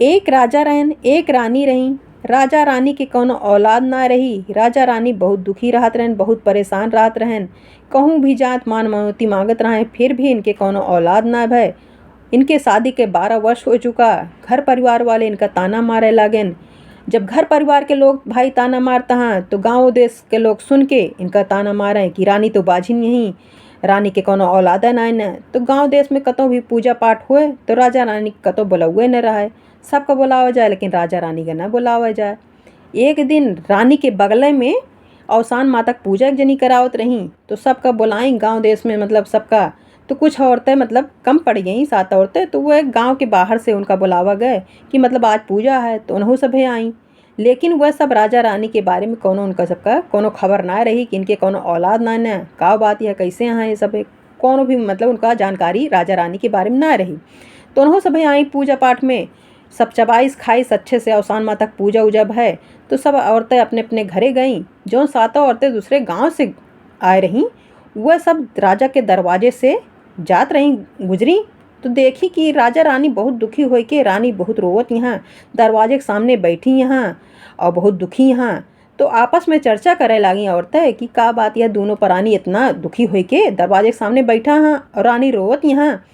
एक राजा रहन, एक रानी रही। राजा रानी के कौनो औलाद ना रही। राजा रानी बहुत दुखी रहत रहन, बहुत परेशान रहत रहन। कहूँ भी जात मान मनौती मांगत रहें, फिर भी इनके कौनो औलाद ना भय। इनके शादी के 12 वर्ष हो चुका। घर परिवार वाले इनका ताना मारे लागेन। जब घर परिवार के लोग भाई ताना मारता हैं तो गांव देश के लोग सुन के इनका ताना मारे कि रानी तो बाझिन नहीं, रानी के कोनो औलादा नाय न। तो गांव देश में कतों भी पूजा पाठ हुए तो राजा रानी कतों बुलावे न रहे। सबका बुलावा जाए लेकिन राजा रानी का न बुलावा जाए। एक दिन रानी के बगले में अवसान माता पूजा एक जनी करावत रही तो सबका बुलाई गांव देश में, मतलब सबका। तो कुछ औरतें मतलब कम पड़ गई, 7 औरतें, तो वह गांव के बाहर से उनका बुलावा गए कि मतलब आज पूजा है, तो उन्हों सभे आई। लेकिन वह सब राजा रानी के बारे में कोनो उनका सबका कोनो खबर ना रही कि इनके कोनो औलाद ना न का बात यह कैसे यहाँ ये सब कोनो भी मतलब उनका जानकारी राजा रानी के बारे में ना रही। तो उन्हों सभे आई पूजा पाठ में, सब चबाइस खाइस अच्छे से अवसान माता पूजा उजा है। तो सब औरतें अपने अपने घरे गईं। जो 7 औरतें दूसरे गांव से आए रहीं वह सब राजा के दरवाजे से जात रहीं, गुजरी तो देखी कि राजा रानी बहुत दुखी होई के, रानी बहुत रोवत यहाँ दरवाजे के सामने बैठी यहाँ और बहुत दुखी यहाँ। तो आपस में चर्चा करे लागी औरतें कि का बात यह दोनों परानी इतना दुखी होई के दरवाजे के सामने बैठा हाँ और रानी रोवत यहाँ,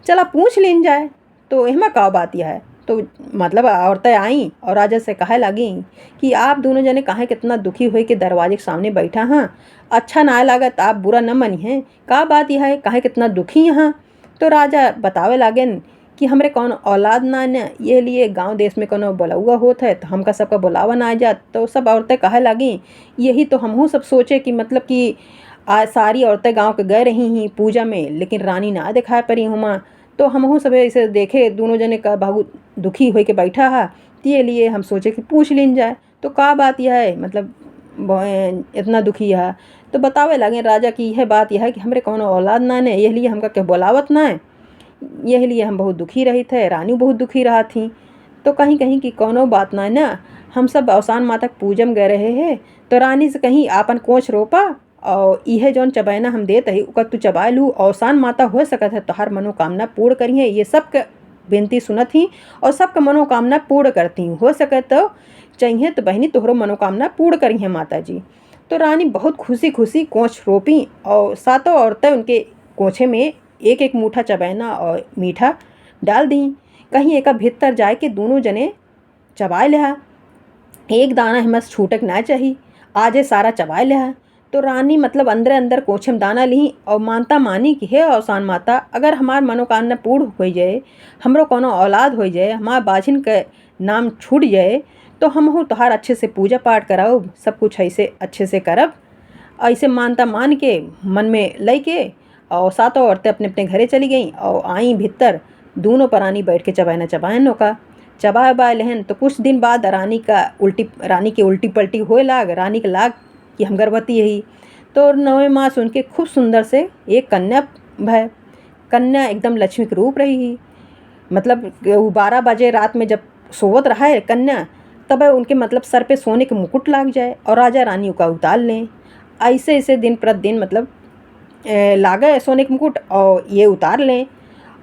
चला पूछ लेन जाए तो एहमा का बात यह है। तो मतलब औरतें आई और राजा से कहे लगी कि आप दोनों जने काहे कितना दुखी हुए कि दरवाजे के सामने बैठा हाँ, अच्छा ना लागत, आप बुरा न मनी हैं, का बात यह है काहे कितना दुखी यहाँ। तो राजा बतावे लागेन कि हमरे कौन औलाद ना न, ये लिए गांव देश में कोनो बुलावा होत है तो हमका सबका बुलावा ना आ जात। तो सब औरतें कहे लगी यही तो हमहूँ सब सोचे कि मतलब कि आज सारी औरतें गांव के गए रही ही पूजा में लेकिन रानी ना दिखाए परी हुमा। तो हमहूँ सब ऐसे देखे दोनों जने का बहुत दुखी होके बैठा है, तो ये लिए हम सोचे कि पूछ लीन जाए तो का बात यह है, मतलब इतना दुखी है। तो बतावे लगे राजा की यह बात यह है कि हमरे कौनो औलाद ना ने, यह लिए हमका क्या बुलावत ना है, यह लिए हम बहुत दुखी रही थे, रानी बहुत दुखी रहा थी। तो कहीं कहीं की कोनो बात ना ना, हम सब अवसान माता पूजम गए रहे हैं तो रानी से कहीं आपन कोच रोपा और यह जौन चबैना हम देत है उका तू चबा लू, अवसान माता हो सकत है तो हर मनोकामना पूर्ण करी है। ये सब बेनती सुनत ही और सबका मनोकामना पूर्ण करती हूँ, हो सके तो चाहिए तो बहनी तोहरो मनोकामना पूर्ण करी है माता जी। तो रानी बहुत खुशी खुशी कोच रोपी और 7 औरतें उनके कोछे में एक एक मुठा चबैना और मीठा डाल दी। कहीं एक भीतर जाए के दोनों जने चबाए लिया, एक दाना हमें छूटक ना चाहिए, आज ये सारा चबाए लिया। तो रानी मतलब अंदर अंदर कोछे में दाना ली और मानता मानी कि हे अवसान माता, अगर हमार मनोकामना पूर्ण हो जाए, हमरो कोनो औलाद हो जाए, हमार बाझिन के नाम छूट जाए तो हम तोहार अच्छे से पूजा पाठ कराओ, सब कुछ ऐसे अच्छे से करब। ऐसे मानता मान के मन में लई के और 7 औरतें अपने अपने घरे चली गईं और आई भीतर, दोनों परानी बैठ के चबाना चबायन का चबा बाय लहन। तो कुछ दिन बाद रानी की उल्टी पल्टी होए लाग, रानी के लाग कि हम गर्भवती यही। तो 9वें मास उनके खूब सुंदर से एक कन्या भय, कन्या एकदम लक्ष्मी के रूप रही ही। मतलब 12 बजे रात में जब सोवत रहा है कन्या, तब उनके मतलब सर पे सोने के मुकुट लाग जाए और राजा रानी का उतार लें। ऐसे ऐसे दिन प्रतिदिन मतलब लागे सोने के मुकुट और ये उतार लें।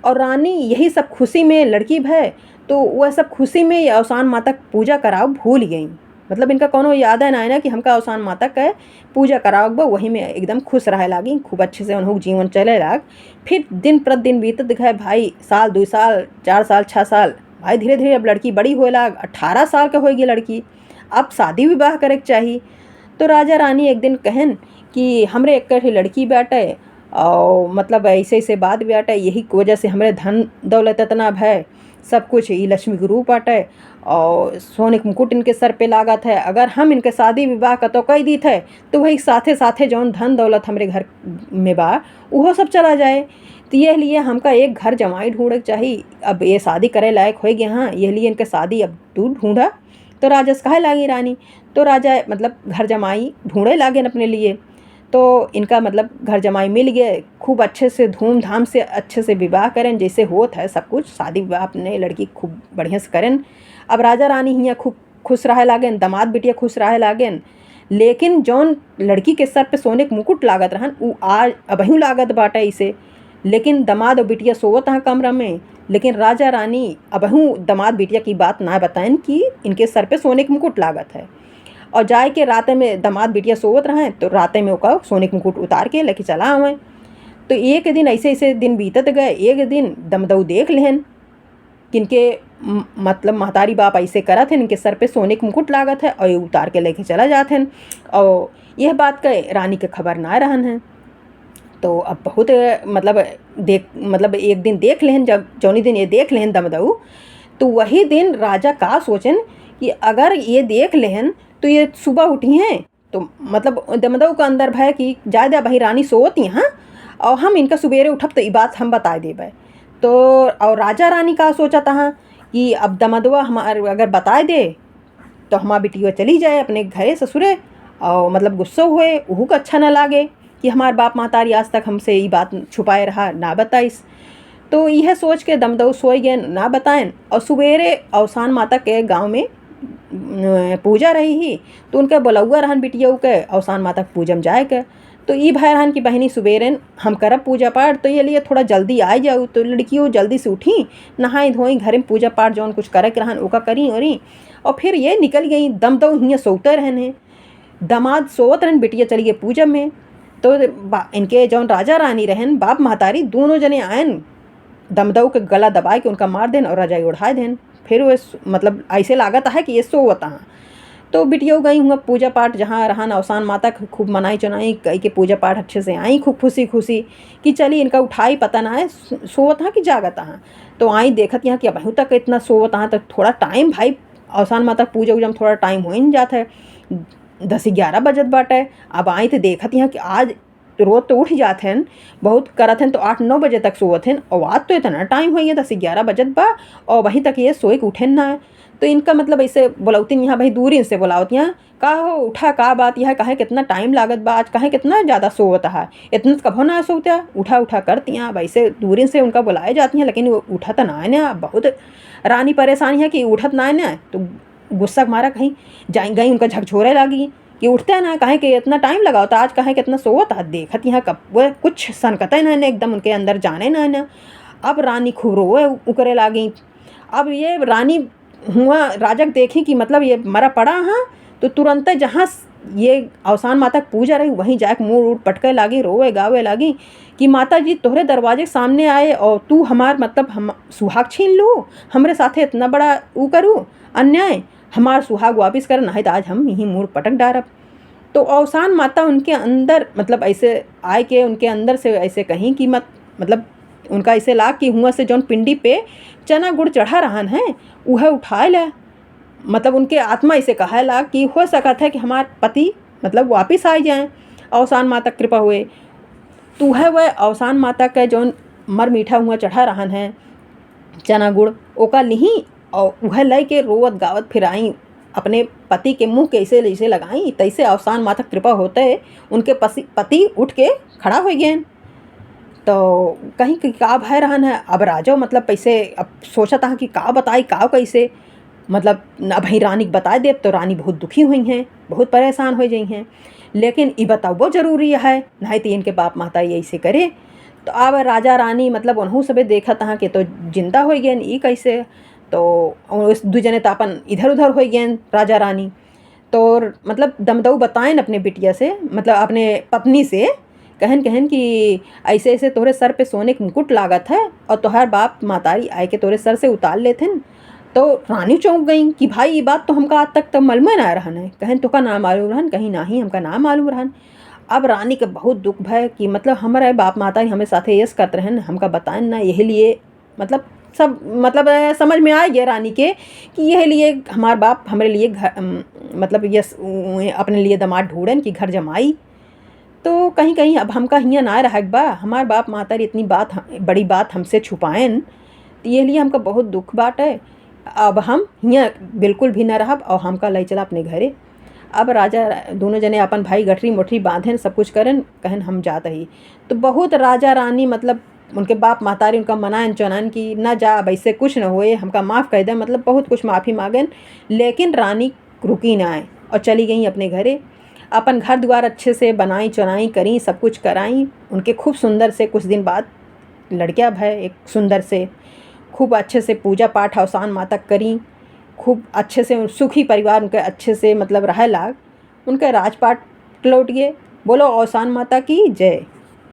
और रानी यही सब खुशी में लड़की भय, तो वह सब खुशी में अवसान माता पूजा कराओ भूल गई। मतलब इनका कोनो याद है ना कि हमका अवसान माता के पूजा कराओ, वही में एकदम खुश रहे लागी, खूब अच्छे से उन्होंने जीवन चले लाग। फिर दिन प्रतिदिन बीतत गए भाई, साल 2 साल 4 साल 6 साल भाई, धीरे धीरे अब लड़की बड़ी होए लाग, 18 साल के होएगी लड़की, अब शादी विवाह करे के चाहिए। तो राजा रानी एक दिन कहन कि हमरे एक लड़की बाटे और मतलब ऐसे ऐसे बात बाटे, यही की वजह से हमरे धन दौलत इतना है, सब कुछ ये लक्ष्मी के रूप बाटे और सोने के मुकुट इनके सर पे लागत है। अगर हम इनके शादी विवाह का तो कह दी थे तो वही साथे साथे जौन धन दौलत हमरे घर में बा वो सब चला जाए। तो ये लिए हमका एक घर जमाई ढूंढे चाहिए, अब ये शादी करे लायक हो गए हाँ, ये लिए इनके शादी अब तू ढूंढा। तो राजा से कहे लागी रानी, तो राजा मतलब घर जमाई ढूंढे लागे अपने लिए। तो इनका मतलब घर जमाई मिल गए, खूब अच्छे से धूमधाम से अच्छे से विवाह करें जैसे होत है सब कुछ, शादी विवाह अपने लड़की खूब बढ़िया से करें। अब राजा रानी हियाँ खूब खुश रहे लागेन, दामाद बिटिया खुश रहे लागेन। लेकिन जौन लड़की के सर पे सोने के मुकुट लागत रहन उ आज अबही लागत बाटे इसे। लेकिन दामाद और बिटिया सोवत हैं कमरा में, लेकिन राजा रानी अबहू दामाद बिटिया की बात ना बताएं कि इनके सर पे सोने के मुकुट लागत है। और जाए के राते में दामाद बिटिया सोवत रहें तो राते में ओका सोने के मुकुट उतार के लेके चला आवें। तो एक दिन ऐसे ऐसे दिन बीतत गए। एक दिन दमदऊ देख लेहन कि इनके मतलब महतारी बाप ऐसे करत हैं, इनके सर पे सोने के मुकुट लागत है और ये उतार के लेके चला जाते हैं। और यह बात के रानी के खबर ना रहन है। तो अब बहुत मतलब एक दिन देख लेहन, जब जौनी दिन ये देख लेहन दमदऊ, तो वही दिन राजा का सोचन कि अगर ये देख लेहन तो ये सुबह उठी हैं तो मतलब दमदऊ का अंदर भय कि ज़्यादा भाई रानी सोवत यहाँ और हम इनका सुबेरे उठब तो ये बात हम बता देबे। तो और राजा रानी का सोचा था कि अब दमदवा हमार अगर बताए दे तो हमार बिटिया चली जाए अपने घरे ससुरे, और मतलब गुस्सा हुए वहू को अच्छा ना लागे कि हमार बाप महतारी आज तक हमसे ये बात छुपाए रहा ना बताइस। तो यह सोच के दमदऊ सोए गए ना बताएं। और सवेरे अवसान माता के गांव में पूजा रही ही तो उनके बुलौआ रहन बिटिया के अवसान माता के पूजा में जाए के। तो ये भाई रहन कि बहनी सुबेरे हम करब पूजा पाठ, तो ये लिए थोड़ा जल्दी आ जाऊँ। तो लड़कियों जल्दी से उठी, नहाई धोई, घर में पूजा पाठ जौन कुछ करे के रहन ओका करी और फिर ये निकल गई। दमदऊ हियाँ सोते रहन है, दामाद सोवत रहन, बिटिया चली गई पूजा में। तो इनके जौन राजा रानी रहन बाप महतारी दोनों जने आयन दमदऊ के गला दबाए के उनका मार देन और रजाई उड़ाए देन। फिर वे मतलब ऐसे लागत है कि ये सोवत हाँ। तो बिटिया गई हुआ पूजा पाठ जहाँ रहन अवसान माता खूब मनाई चुनाई कई के पूजा पाठ अच्छे से आई, खूब खुशी खुशी कि चली इनका उठाई पता ना है सोवत हाँ कि जागत हाँ। तो आई देखत यहाँ कि अब तक इतना सोवत हाँ, तो थोड़ा टाइम भाई अवसान माता पूजा उजा में थोड़ा टाइम हो ही नहीं जाता है, 10-11 बजत बाटे। अब आई तो देखत यहाँ कि आज रोज तो उठ जाते हैं बहुत करत हैं तो 8-9 बजे तक सोवत हैं, और आज तो इतना टाइम हो गया 10-11 बजत बा और वहीं तक ये सोए के उठे ना है। तो इनका मतलब ऐसे बुलावतीन यहाँ भाई दूरी से बुलावत यहाँ का हो उठा का बात यह कहे कितना टाइम लागत बा, आज कहे कितना ज़्यादा सोवत है, इतना कभो ना सोता उठा उठा करती हैं। अब ऐसे दूरी से उनका बुलाए जाती हैं लेकिन वो उठा तो ना है ना। बहुत रानी परेशानी है कि उठत ना है ना, तो गुस्सा मारा कहीं जाए गई उनका झकझोरे लगी कि उठते ना कहे कि इतना टाइम लगाओ तो आज कहे कितना सोवत है। देखत यहाँ कब वो कुछ सनकते ना एकदम उनके अंदर जाने ना। अब रानी खूब रोए उकरे लागी। अब ये रानी हुआ राजक देखी कि मतलब ये मरा पड़ा हाँ, तो तुरंत जहाँ ये अवसान माता पूजा रही वहीं जाके मुँह उड़ पटके लागी, रोए गावे लागी कि माता जी तोहरे दरवाजे के सामने आए और तू हमार मतलब हम सुहाग छीन लूँ, हमरे साथे इतना बड़ा ऊ करूँ अन्याय, हमार सुहाग वापिस कर नहीं तो आज हम यहीं मुँह पटक डारब। तो अवसान माता उनके अंदर मतलब ऐसे आए के उनके अंदर से ऐसे कहीं कि मतलब उनका ऐसे लाग कि हुआ से जौन पिंडी पे चना गुड़ चढ़ा रहन है वह उठाए ले, मतलब उनके आत्मा ऐसे कहा ला कि हो सकता है कि हमारे पति मतलब वापिस आ जाएं, अवसान माता कृपा हुए। तो वह अवसान माता का जौन मर मीठा हुआ चढ़ा रहन है चना गुड़ ओका लिही और वह लय के रोवत गावत फिर आई अपने पति के मुंह कैसे जैसे लगाई, तैसे अवसान माता कृपा होते उनके पति उठ के खड़ा हो गए। तो कहीं कि का भय रहन है। अब राजा मतलब पैसे अब सोचा था कि का बताई का कैसे मतलब न भाई रानी को बता दे, तो रानी बहुत दुखी हुई हैं, बहुत परेशान हो गई हैं। लेकिन ये बताओ बहुत ज़रूरी है नहीं तो इनके बाप माता ये ऐसे करे। तो अब राजा रानी मतलब उन्हों सब देखा था कि तो जिंदा हो गए ये कैसे, तो उस दू जने तो अपन इधर उधर हो गए राजा रानी। तो मतलब दमदऊ बताएं अपने बिटिया से मतलब अपने पत्नी से कहन कि ऐसे ऐसे तोहरे सर पे सोने के मुकुट लागत है और तोहर बाप मातारी आए के तोहरे सर से उतार लेते हैं। तो रानी चौंक गई कि भाई ये बात तो हमका आज तक तो मालूम ना रहन है, कहन तो का नाम मालूम रहन, कहीं ना ही हमका नाम मालूम रहन। अब रानी के बहुत दुख भय कि मतलब हमारे बाप माता हमें साथे यस करते रहन, हमका बताएं ना, यही लिए मतलब सब मतलब समझ में आ गया रानी के कि यह लिए हमारे बाप हमारे लिए घर मतलब यस अपने लिए दामाद ढूंढन कि घर जमाई। तो कहीं कहीं अब हमका हियाँ ना रह बा, हमार बाप माता इतनी बात बड़ी बात हमसे छुपाएन, तो ये लिए हमका बहुत दुख बाट है। अब हम हियाँ बिल्कुल भी ना रहब और हमका ले चला अपने घरे। अब राजा दोनों जने अपन भाई गठरी मोटरी बांधेन सब कुछ करें, कहन हम जात ही। तो बहुत राजा रानी मतलब उनके बाप महतारी उनका मनान चौनान कि ना जा अब ऐसे कुछ न होए, हमका माफ़ कर दे, मतलब बहुत कुछ माफ़ी मांगन। लेकिन रानी रुकी ना आए और चली गई अपने घरे। अपन घर द्वार अच्छे से बनाई चुनाई करी, सब कुछ कराई उनके खूब सुंदर से। कुछ दिन बाद लड़किया भय एक सुंदर से खूब अच्छे से पूजा पाठ औसान माता करी, खूब अच्छे से सुखी परिवार उनके अच्छे से मतलब रहे लाग, उनके राजपाट लौट गए। बोलो औसान माता की जय।